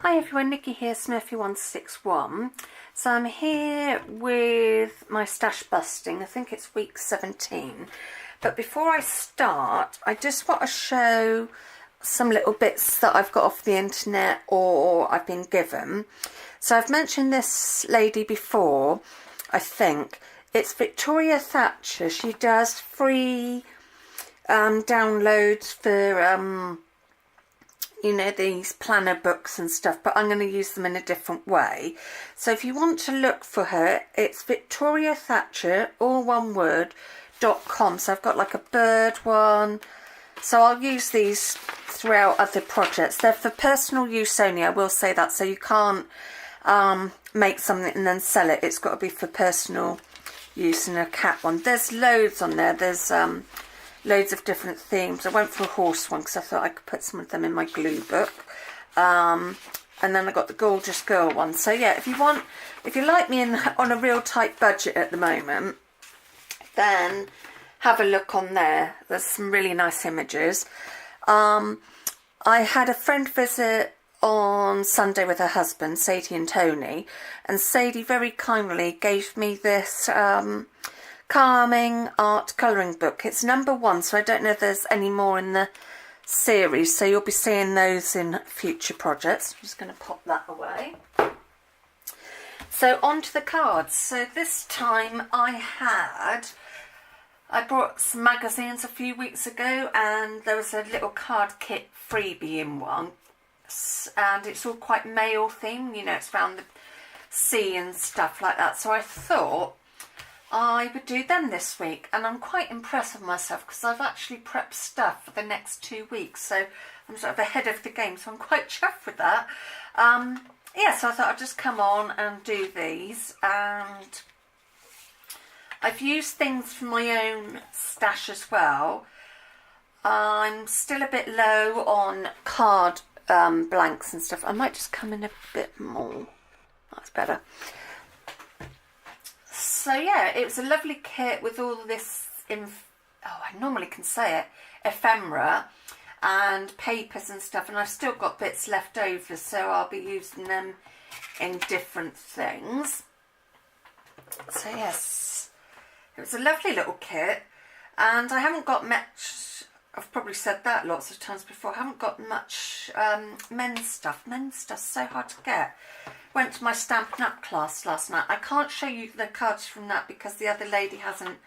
Hi everyone, Nikki here, Smurfy161. So I'm here with my stash busting. I think it's week 17. But before I start, I just want to show some little bits that I've got off the internet or I've been given. So I've mentioned this lady before, I think. It's Victoria Thatcher. She does free downloads for you know, these planner books and stuff, but I'm going to use them in a different way. So if you want to look for her, it's Victoria Thatcher, all one word, .com. So I've got like a bird one. So I'll use these throughout other projects. They're for personal use only, I will say that. So you can't make something and then sell it. It's got to be for personal use. And a cat one. There's loads on there. There's loads of different themes. I went for a horse one because I thought I could put some of them in my glue book. And then I got the gorgeous girl one. So yeah, if you like me on a real tight budget at the moment, then have a look on there. There's some really nice images. I had a friend visit on Sunday with her husband, Sadie and Tony, and Sadie very kindly gave me this calming art colouring book. It's #1, so I don't know if there's any more in the series, so you'll be seeing those in future projects. I'm just going to pop that away. So on to the cards. So this time I brought some magazines a few weeks ago, and there was a little card kit freebie in one, and it's all quite male themed, you know, it's around the sea and stuff like that. So I thought I would do them this week, and I'm quite impressed with myself because I've actually prepped stuff for the next 2 weeks, so I'm sort of ahead of the game, so I'm quite chuffed with that. Yeah, so I thought I'd just come on and do these, and I've used things from my own stash as well. I'm still a bit low on card blanks and stuff. I might just come in a bit more. That's better. So yeah, it was a lovely kit with all this, I normally can say it, ephemera and papers and stuff, and I've still got bits left over, so I'll be using them in different things. So yes, it was a lovely little kit, and I haven't got much, I've probably said that lots of times before, I haven't got much men's stuff. Men's stuff's so hard to get. Went to my Stampin' Up class last night. I can't show you the cards from that because the other lady hasn't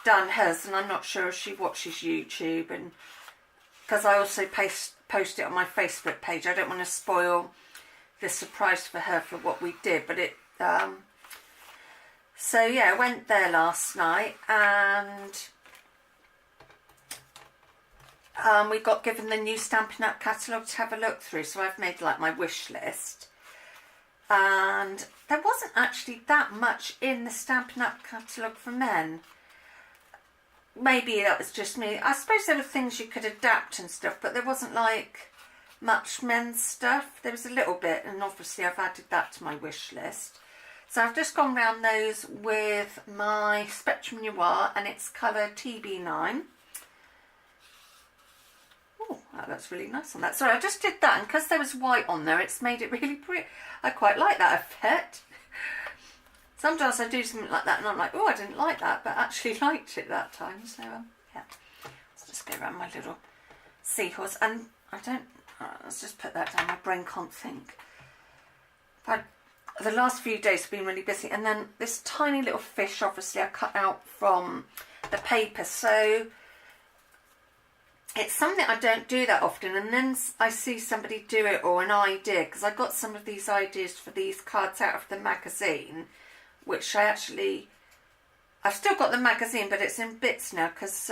done hers, and I'm not sure if she watches YouTube, and because I also post it on my Facebook page. I don't want to spoil the surprise for her for what we did, but it so yeah, I went there last night, and we got given the new Stampin' Up catalogue to have a look through, so I've made like my wish list. And there wasn't actually that much in the Stampin' Up catalogue for men. Maybe that was just me. I suppose there were things you could adapt and stuff, but there wasn't like much men's stuff. There was a little bit, and obviously I've added that to my wish list. So I've just gone round those with my Spectrum Noir, and it's colour TB9. Oh, that looks really nice on that. Sorry, I just did that, and because there was white on there, it's made it really pretty. I quite like that effect. Sometimes I do something like that and I'm like, oh, I didn't like that, but actually liked it that time. So yeah, let's just go around my little seahorse, and I don't, let's just put that down, my brain can't think. The last few days have been really busy, and then this tiny little fish, obviously I cut out from the paper, so it's something I don't do that often, and then I see somebody do it, or an idea, because I got some of these ideas for these cards out of the magazine, which I've still got the magazine, but it's in bits now, because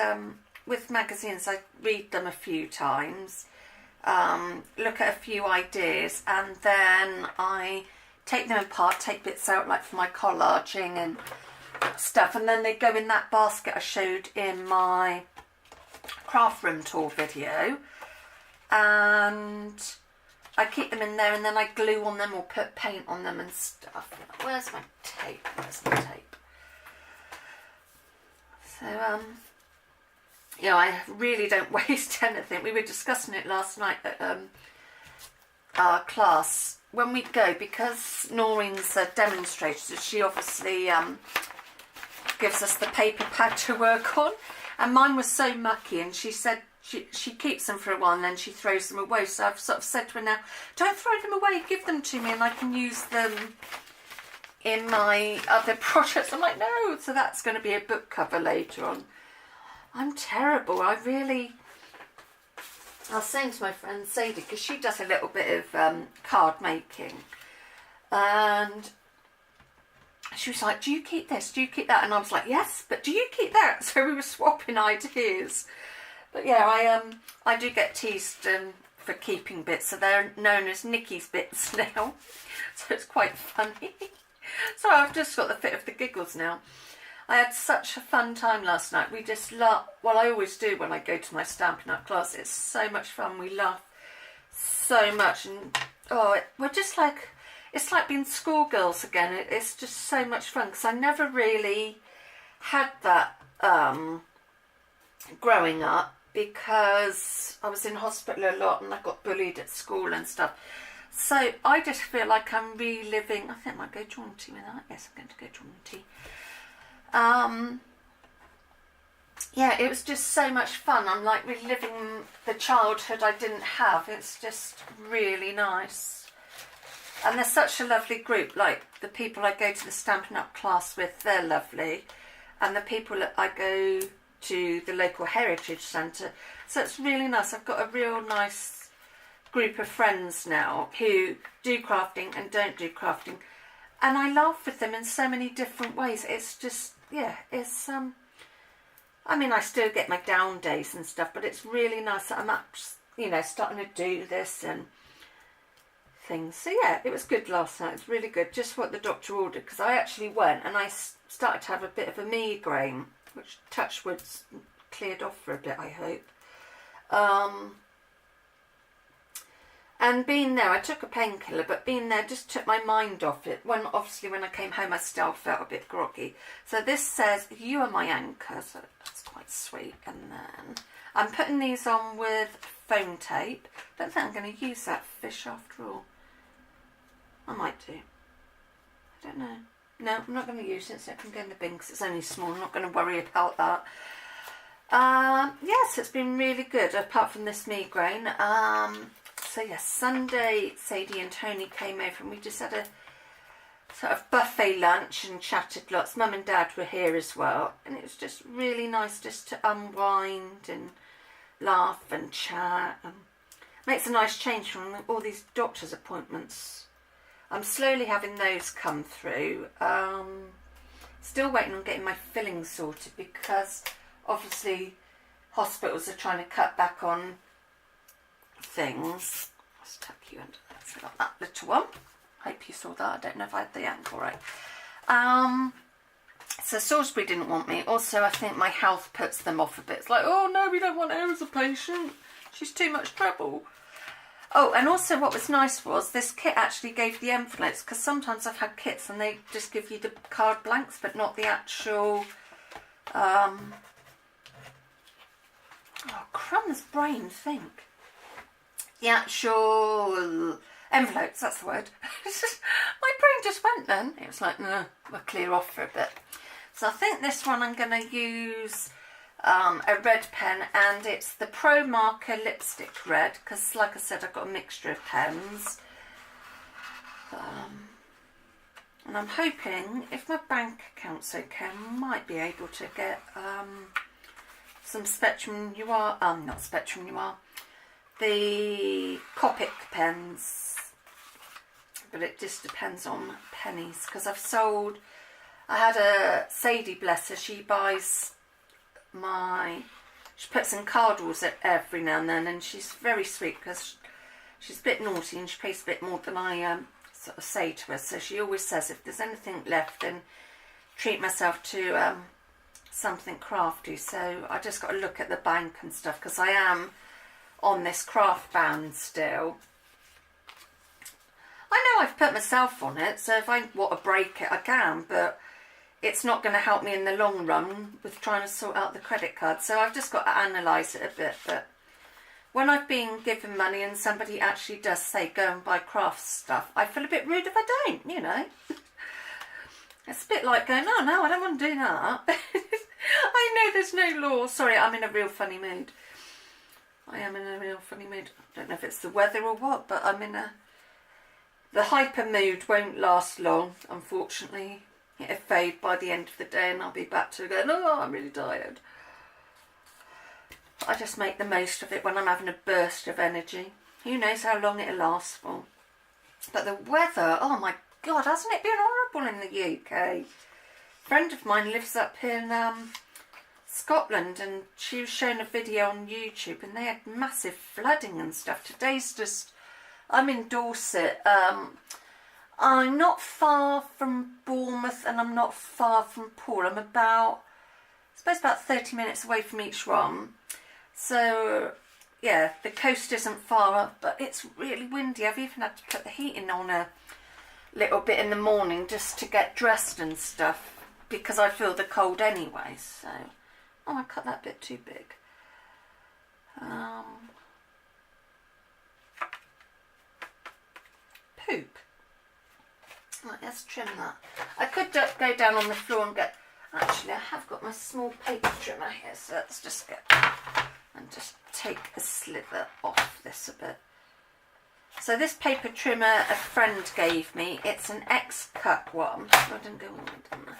with magazines I read them a few times, look at a few ideas, and then I take them apart, take bits out like for my collaging and stuff, and then they go in that basket I showed in my craft room tour video, and I keep them in there, and then I glue on them or put paint on them and stuff. Where's my tape? So you know, I really don't waste anything. We were discussing it last night that our class when we go, because Noreen's a demonstrator, she obviously gives us the paper pad to work on, and mine was so mucky, and she said she keeps them for a while and then she throws them away. So I've sort of said to her now, don't throw them away, give them to me and I can use them in my other projects. I'm like, no. So that's going to be a book cover later on. I'm terrible. I was saying to my friend Sadie, because she does a little bit of card making, and she was like, do you keep this, do you keep that? And I was like, yes, but do you keep that? So we were swapping ideas. But yeah, I do get teased for keeping bits, so they're known as Nicky's bits now. So it's quite funny. So I've just got the fit of the giggles now. I had such a fun time last night. We just laugh. Well, I always do when I go to my Stampin' Up class. It's so much fun. We laugh so much, and we're just like, it's like being schoolgirls again. It's just so much fun, because I never really had that growing up, because I was in hospital a lot and I got bullied at school and stuff. So I just feel like I'm reliving. I think I might go jaunty with that. Yes, I'm going to go jaunty. Yeah, it was just so much fun. I'm like reliving the childhood I didn't have. It's just really nice. And they're such a lovely group. Like the people I go to the Stampin' Up class with, they're lovely. And the people that I go to the local heritage centre. So it's really nice. I've got a real nice group of friends now who do crafting and don't do crafting. And I laugh with them in so many different ways. It's just, yeah, it's, I mean, I still get my down days and stuff, but it's really nice that I'm starting to do this and things. So yeah, it was good last night. It was really good. Just what the doctor ordered, because I actually went and I started to have a bit of a migraine, which touchwood's cleared off for a bit, I hope. And being there, I took a painkiller, but being there just took my mind off it. Obviously when I came home, I still felt a bit groggy. So this says, you are my anchor, so that's quite sweet. And then I'm putting these on with foam tape. Don't think I'm going to use that fish after all. I might do. I don't know. No, I'm not going to use it, so it can go in the bin because it's only small. I'm not going to worry about that. Yes, it's been really good, apart from this migraine. So yes, Sunday, Sadie and Tony came over and we just had a sort of buffet lunch and chatted lots. Mum and Dad were here as well. And it was just really nice just to unwind and laugh and chat. And makes a nice change from all these doctor's appointments. I'm slowly having those come through. Still waiting on getting my fillings sorted, because obviously hospitals are trying to cut back on things. Let's tuck you under that. So I got that little one. Hope you saw that. I don't know if I had the angle right. So Salisbury didn't want me. Also, I think my health puts them off a bit. It's like, oh no, we don't want her as a patient. She's too much trouble. Oh, and also what was nice was this kit actually gave the envelopes, because sometimes I've had kits and they just give you the card blanks but not the actual oh, crumbs brain, think. The actual envelopes, that's the word. My brain just went then. It was like, no, we'll clear off for a bit. So I think this one I'm going to use a red pen, and it's the Pro Marker Lipstick Red, because like I said, I've got a mixture of pens. And I'm hoping, if my bank account's okay, I might be able to get some Spectrum Noir, not Spectrum Noir, the Copic pens, but it just depends on pennies, because I had a Sadie, bless her, she buys she puts in card rules every now and then, and she's very sweet because she's a bit naughty and she pays a bit more than I sort of say to her. So she always says, if there's anything left, then treat myself to something crafty. So I just got to look at the bank and stuff, because I am on this craft band still. I know I've put myself on it, so if I want to break it, I can, but it's not going to help me in the long run with trying to sort out the credit card. So I've just got to analyse it a bit, but when I've been given money and somebody actually does say go and buy craft stuff, I feel a bit rude if I don't, you know. It's a bit like going, oh no, I don't want to do that. I know there's no law. Sorry, I'm in a real funny mood. I am in a real funny mood. I don't know if it's the weather or what, but I'm in a... The hyper mood won't last long, unfortunately. It'll fade by the end of the day and I'll be back to going, oh, I'm really tired. I just make the most of it when I'm having a burst of energy. Who knows how long it'll last for. But the weather, oh my God, hasn't it been horrible in the UK? A friend of mine lives up in Scotland, and she was showing a video on YouTube and they had massive flooding and stuff. Today's just, I'm in Dorset. I'm not far from Bournemouth and I'm not far from Poole. I'm about, I suppose about 30 minutes away from each one. So, yeah, the coast isn't far up, but it's really windy. I've even had to put the heating on a little bit in the morning just to get dressed and stuff, because I feel the cold anyway. So, oh, I cut that bit too big. Poop. Right, let's trim that. I could go down on the floor and get... Actually, I have got my small paper trimmer here, so let's just get... and just take a slither off this a bit. So this paper trimmer a friend gave me. It's an X-cut one. Oh, I didn't go all the way down there.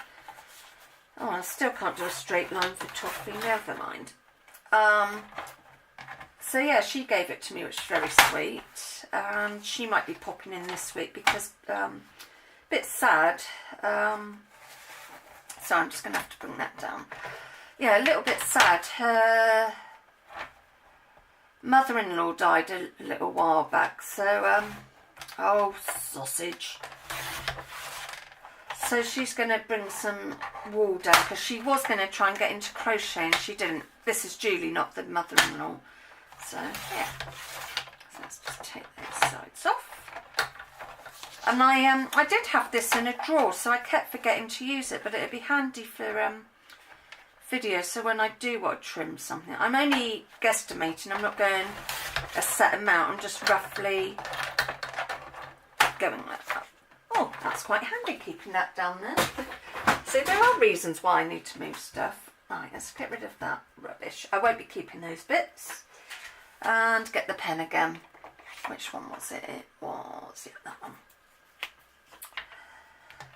Oh, I still can't do a straight line for toffee. Never mind. So yeah, she gave it to me, which is very sweet. And she might be popping in this week because a bit sad. So I'm just going to have to bring that down. Yeah, a little bit sad. Her mother-in-law died a little while back, so oh, sausage. So she's going to bring some wool down because she was going to try and get into crochet and she didn't. This is Julie, not the mother-in-law. So yeah, so let's just take those sides off. And I did have this in a drawer, so I kept forgetting to use it, but it'd be handy for video, so when I do want to trim something, I'm only guesstimating, I'm not going a set amount, I'm just roughly going like that. Oh, that's quite handy keeping that down there. So there are reasons why I need to move stuff. Right, let's get rid of that rubbish. I won't be keeping those bits. And get the pen again. Which one was it? It was, yeah, that one.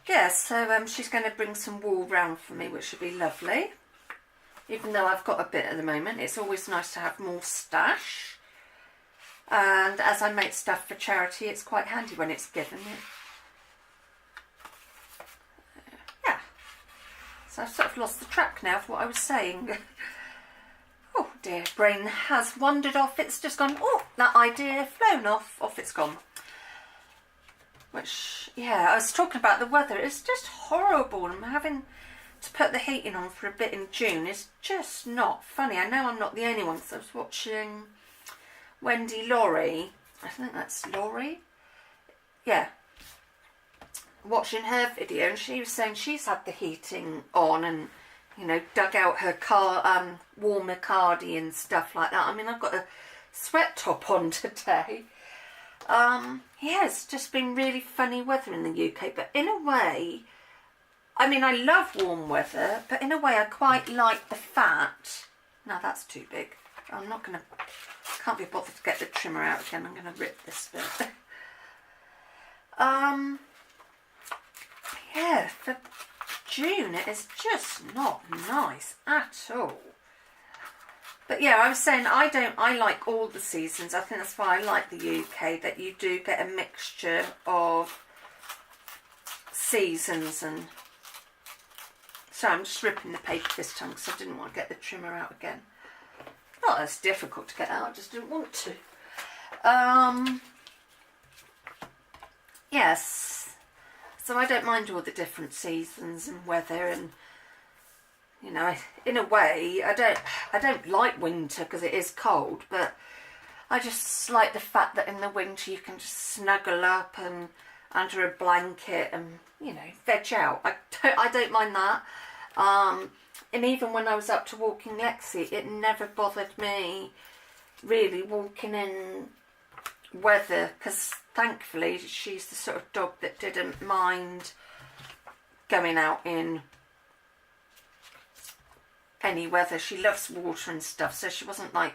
Yeah, so she's going to bring some wool round for me, which would be lovely. Even though I've got a bit at the moment, it's always nice to have more stash. And as I make stuff for charity, it's quite handy when it's given. Yeah. So I've sort of lost the track now of what I was saying. Oh dear, brain has wandered off. It's just gone, oh, that idea, flown off. Off it's gone. Which, yeah, I was talking about the weather. It's just horrible. I'm having to put the heating on for a bit in June. It's just not funny. I know I'm not the only one, because I was watching Wendy Laurie. I think that's Laurie. Yeah. Watching her video, and she was saying she's had the heating on and, you know, dug out her warmer cardi and stuff like that. I mean, I've got a sweat top on today. Yeah, it's just been really funny weather in the UK, but in a way, I mean, I love warm weather, but in a way I quite like the fact... No, that's too big. I'm not going to... Can't be bothered to get the trimmer out again. I'm going to rip this bit. Yeah, for June it is just not nice at all. But yeah, I was saying I like all the seasons. I think that's why I like the UK, that you do get a mixture of seasons. And so I'm just ripping the paper this time because I didn't want to get the trimmer out again. Not as difficult to get out, I just didn't want to. Yes, so I don't mind all the different seasons and weather, and you know, in a way, I don't like winter because it is cold, but I just like the fact that in the winter you can just snuggle up and under a blanket and, you know, veg out. I don't mind that. And even when I was up to walking Lexi, it never bothered me really walking in weather, because thankfully she's the sort of dog that didn't mind going out in any weather. She loves water and stuff, so she wasn't like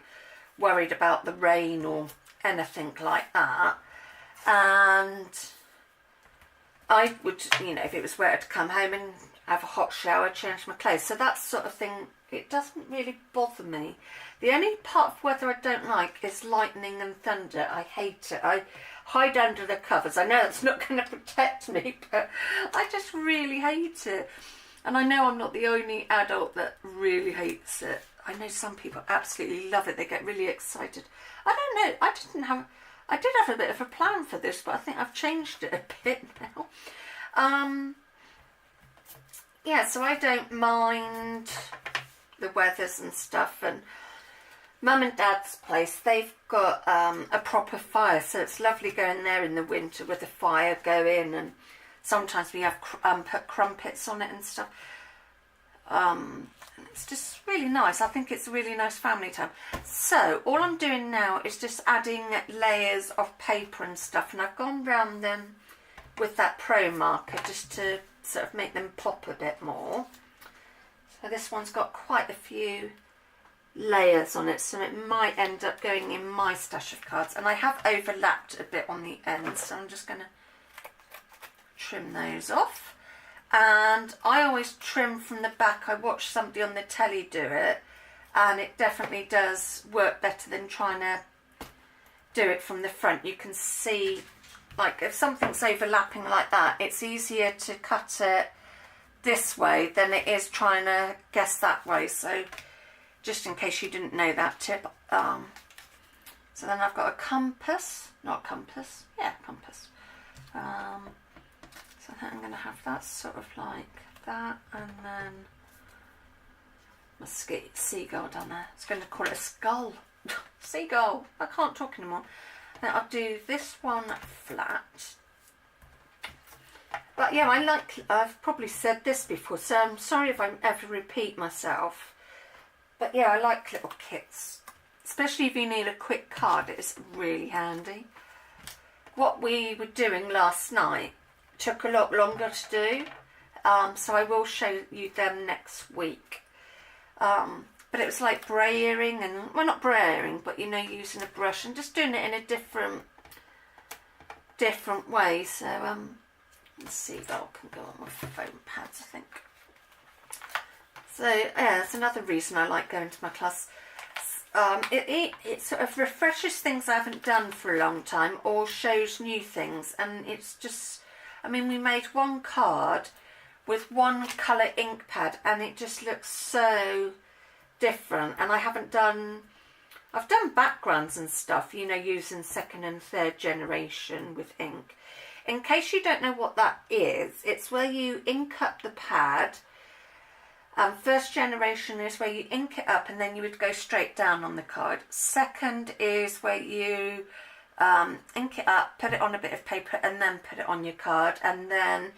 worried about the rain or anything like that. And I would, you know, if it was wet, I'd come home and have a hot shower, change my clothes. So that sort of thing, it doesn't really bother me. The only part of weather I don't like is lightning and thunder. I hate it. I hide under the covers. I know it's not going to protect me, but I just really hate it. And I know I'm not the only adult that really hates it. I know some people absolutely love it. They get really excited. I don't know. I did have a bit of a plan for this, but I think I've changed it a bit now. Yeah, so I don't mind the weathers and stuff. And Mum and Dad's place, they've got a proper fire, so it's lovely going there in the winter with the fire going, and sometimes we have put crumpets on it and stuff. It's just really nice. I think it's a really nice family time. So all I'm doing now is just adding layers of paper and stuff, and I've gone round them with that pro marker just to sort of make them pop a bit more. So this one's got quite a few layers on it, so it might end up going in my stash of cards, and I have overlapped a bit on the ends, so I'm just going to trim those off. And I always trim from the back. I watch somebody on the telly do it, and it definitely does work better than trying to do it from the front. You can see, like, if something's overlapping like that, it's easier to cut it this way than it is trying to guess that way. So just in case you didn't know that tip. So then I've got a compass, not compass, yeah, compass. So I think I'm going to have that sort of like that, and then my seagull down there. It's going to call it a skull. Seagull. I can't talk anymore. Then I'll do this one flat. But yeah, I've probably said this before, so I'm sorry if I ever repeat myself. But yeah, I like little kits. Especially if you need a quick card, it's really handy. What we were doing last night took a lot longer to do, so I will show you them next week. But it was like brayering, and well, not brayering, but you know, using a brush and just doing it in a different way. So let's see if that can go on with foam pads, I think. So yeah, that's another reason I like going to my class. It sort of refreshes things I haven't done for a long time, or shows new things, and it's just, I mean, we made one card with one colour ink pad, and it just looks so different. And I've done backgrounds and stuff, you know, using second and third generation with ink. In case you don't know what that is, it's where you ink up the pad. First generation is where you ink it up and then you would go straight down on the card. Second is where you ink it up, put it on a bit of paper, and then put it on your card. And then,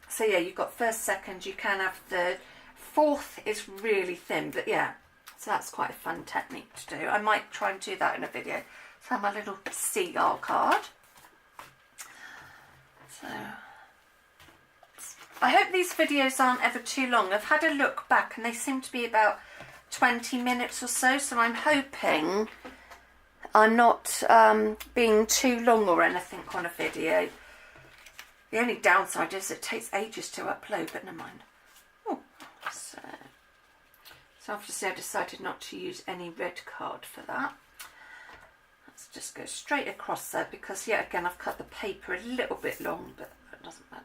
so yeah, you've got first, second, you can have third. Fourth is really thin, but yeah, so that's quite a fun technique to do. I might try and do that in a video. So my little seagull card. So I hope these videos aren't ever too long. I've had a look back and they seem to be about 20 minutes or so, so I'm hoping I'm not being too long or anything on a video. The only downside is it takes ages to upload, but never mind. Oh, so obviously I decided not to use any red card for that. Let's just go straight across there, because yet again I've cut the paper a little bit long, but it doesn't matter.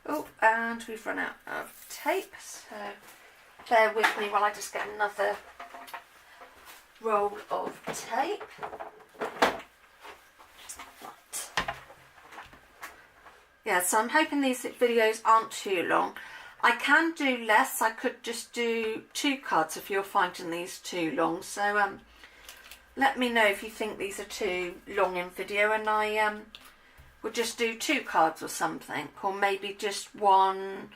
Oh, and we've run out of tape, so bear with me while I just get another roll of tape. Right. Yeah, so I'm hoping these videos aren't too long. I can do less. I could just do 2 cards if you're finding these too long. So let me know if you think these are too long in video, and I would just do 2 cards or something, or maybe just one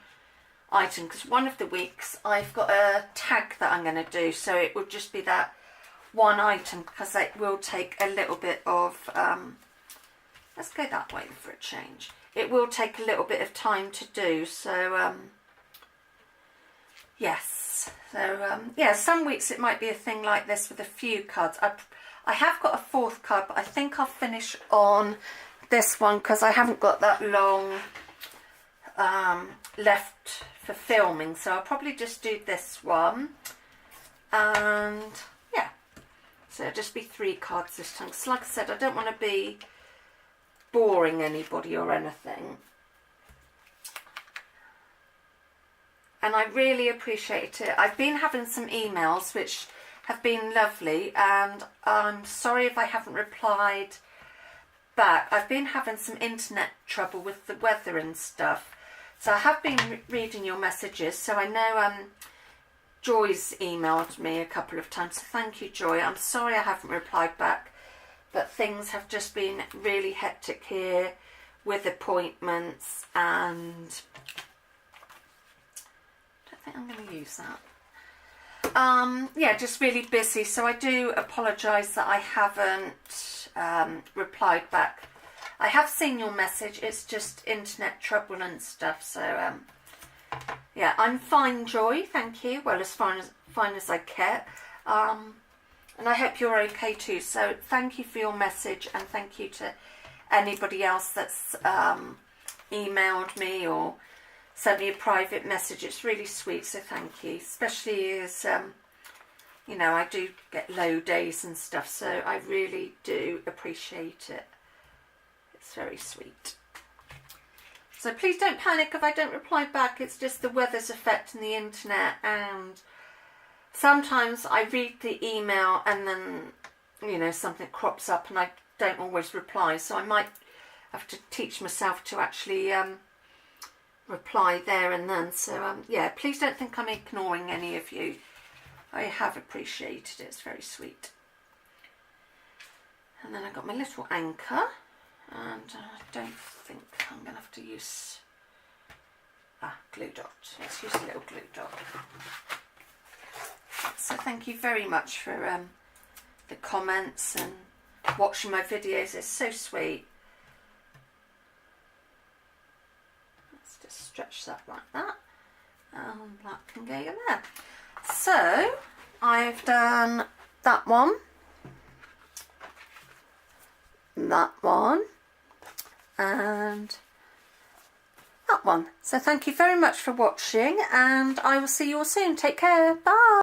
item, because one of the weeks I've got a tag that I'm going to do, so it would just be that one item, because it will take a little bit of, let's go that way for a change. It will take a little bit of time to do, so yes. So yeah, some weeks it might be a thing like this with a few cards. I have got a fourth card, but I think I'll finish on this one because I haven't got that long left for filming, so I'll probably just do this one. And yeah, so it'll just be 3 cards this time. So like I said, I don't want to be boring anybody or anything. And I really appreciate it. I've been having some emails which have been lovely, and I'm sorry if I haven't replied back. I've been having some internet trouble with the weather and stuff. So I have been reading your messages. So I know Joy's emailed me a couple of times. So thank you, Joy. I'm sorry I haven't replied back, but things have just been really hectic here with appointments, and I don't think I'm going to use that. Yeah, just really busy. So I do apologise that I haven't replied back. I have seen your message. It's just internet trouble and stuff. So yeah, I'm fine, Joy. Thank you. Well, as fine as I get. And I hope you're okay too. So thank you for your message, and thank you to anybody else that's emailed me or sent me a private message. It's really sweet, so thank you. Especially as you know, I do get low days and stuff, so I really do appreciate it. It's very sweet. So please don't panic if I don't reply back. It's just the weather's affecting the internet, and sometimes I read the email and then, you know, something crops up and I don't always reply. So I might have to teach myself to actually reply there and then. So yeah, please don't think I'm ignoring any of you. I have appreciated it. It's very sweet. And then I got my little anchor, and I don't think I'm going to have to use glue dot. Let's use a little glue dot. So thank you very much for the comments and watching my videos. It's so sweet. Let's just stretch that like that, and that can go in there. So I've done that one, and that one. So thank you very much for watching, and I will see you all soon. Take care. Bye.